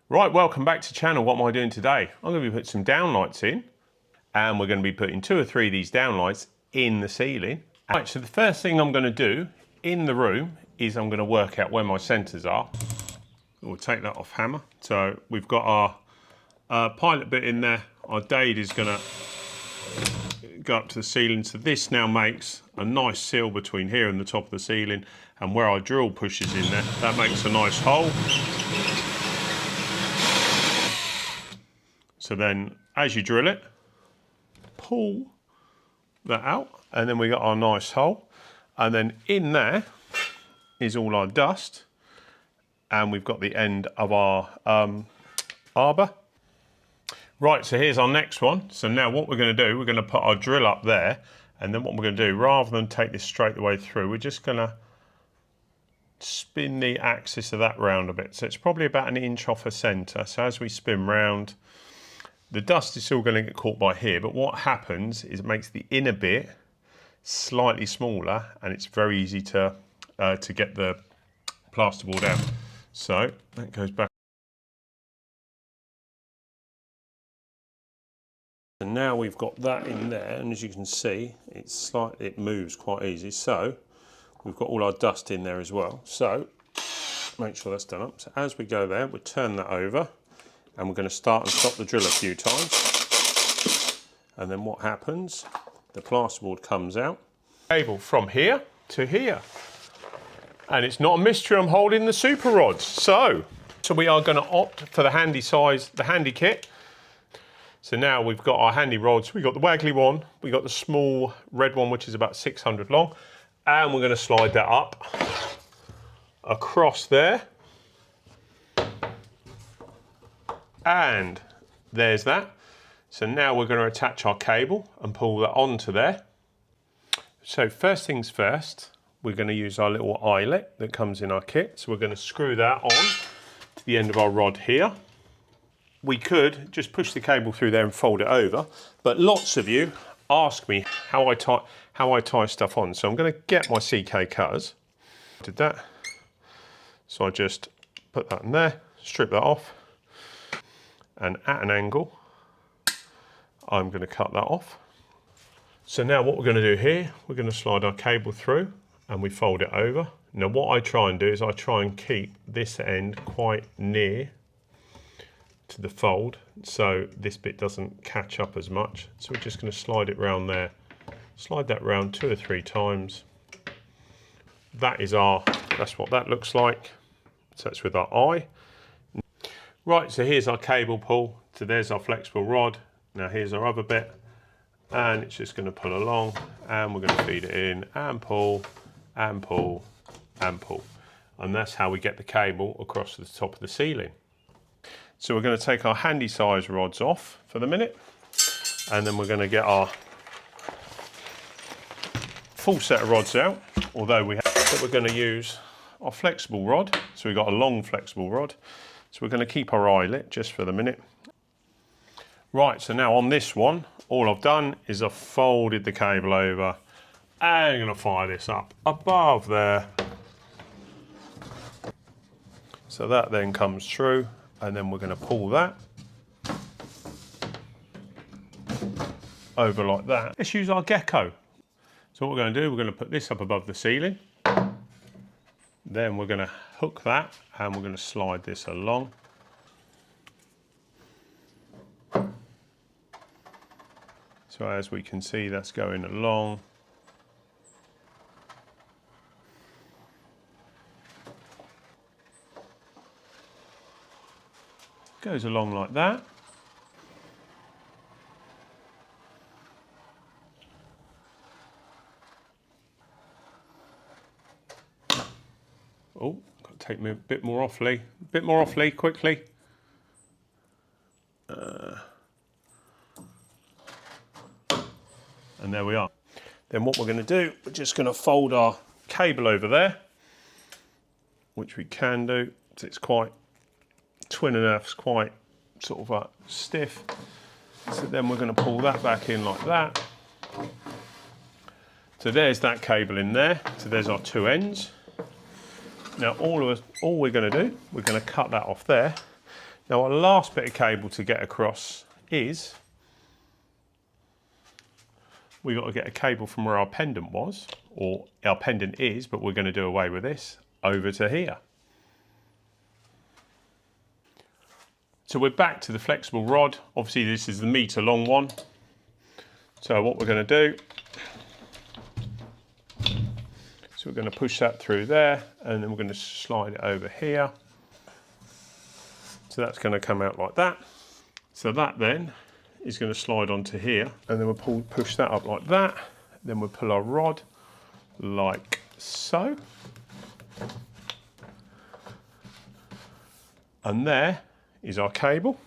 Right, welcome back to the channel. What am I doing today? I'm going to be putting some downlights in, and we're going to be putting 2 or 3 of these downlights in the ceiling. Right, so the first thing I'm going to do in the room is I'm going to work out where my centres are. We'll take that off hammer. So we've got our pilot bit in there. Our dade is going to go up to the ceiling. So this now makes a nice seal between here and the top of the ceiling, and where our drill pushes in there, that makes a nice hole. So then, as you drill it, pull that out, and then we got our nice hole. And then in there is all our dust, and we've got the end of our arbor. Right, so here's our next one. So now what we're going to do, we're going to put our drill up there, and then what we're going to do, rather than take this straight the way through, we're just going to spin the axis of that round a bit. So it's probably about 1 inch off the centre. So as we spin round, the dust is still going to get caught by here, but what happens is it makes the inner bit slightly smaller, and it's very easy to get the plasterboard out. So that goes back. And now we've got that in there, and as you can see, it moves quite easy. So we've got all our dust in there as well. So make sure that's done up. So as we go there, we'll turn that over, and we're going to start and stop the drill a few times. And then what happens, the plasterboard comes out. Cable from here to here. And it's not a mystery, I'm holding the super rods. So we are going to opt for the handy size, the handy kit. So now we've got our handy rods. We've got the waggly one, we've got the small red one, which is about 600 long. And we're going to slide that up across there. And there's that. So now we're going to attach our cable and pull that onto there. So first things first, we're going to use our little eyelet that comes in our kit. So we're going to screw that on to the end of our rod here. We could just push the cable through there and fold it over, but lots of you ask me how I tie stuff on. So I'm going to get my CK cutters. Did that. So I just put that in there, strip that off. And at an angle, I'm going to cut that off. So now what we're going to do here, we're going to slide our cable through and we fold it over. Now what I try and do is I try and keep this end quite near to the fold, so this bit doesn't catch up as much. So we're just going to slide it round there. Slide that round 2 or 3 times. That's what that looks like. So that's with our eye. Right, so here's our cable pull. So there's our flexible rod. Now here's our other bit, and it's just going to pull along, and we're going to feed it in and pull and pull and pull. And that's how we get the cable across to the top of the ceiling. So we're going to take our handy size rods off for the minute, and then we're going to get our full set of rods out, although we're going to use our flexible rod. So we've got a long flexible rod. So we're going to keep our eyelet just for the minute. Right, so now on this one, all I've done is I've folded the cable over, and I'm going to fire this up above there. So that then comes through, and then we're going to pull that over like that. Let's use our gecko. So what we're going to do, we're going to put this up above the ceiling. Then we're going to hook that, and we're going to slide this along. So as we can see, that's going along. Goes along like that. Oh, got to take me a bit more off, Lee. A bit more off, Lee, quickly. And there we are. Then what we're going to do, we're just going to fold our cable over there, which we can do. So it's quite, twin and earth's quite sort of stiff. So then we're going to pull that back in like that. So there's that cable in there. So there's our 2 ends. Now all we're going to do, we're going to cut that off there. Now our last bit of cable to get across is, we've got to get a cable from where our pendant was, or our pendant is, but we're going to do away with this, over to here. So we're back to the flexible rod. Obviously this is the metre long one. So what we're going to do, so we're going to push that through there, and then we're going to slide it over here. So that's going to come out like that. So that then is going to slide onto here, and then we'll push that up like that. Then we'll pull our rod like so. And there is our cable.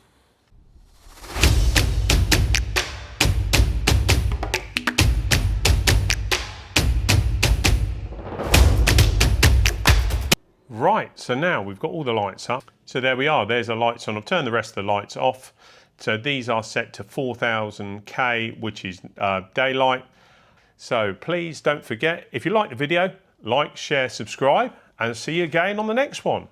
Right, so now we've got all the lights up. So there we are, there's the lights on. I've turned the rest of the lights off. So these are set to 4000K, which is daylight. So please don't forget, if you like the video, like, share, subscribe, and see you again on the next one.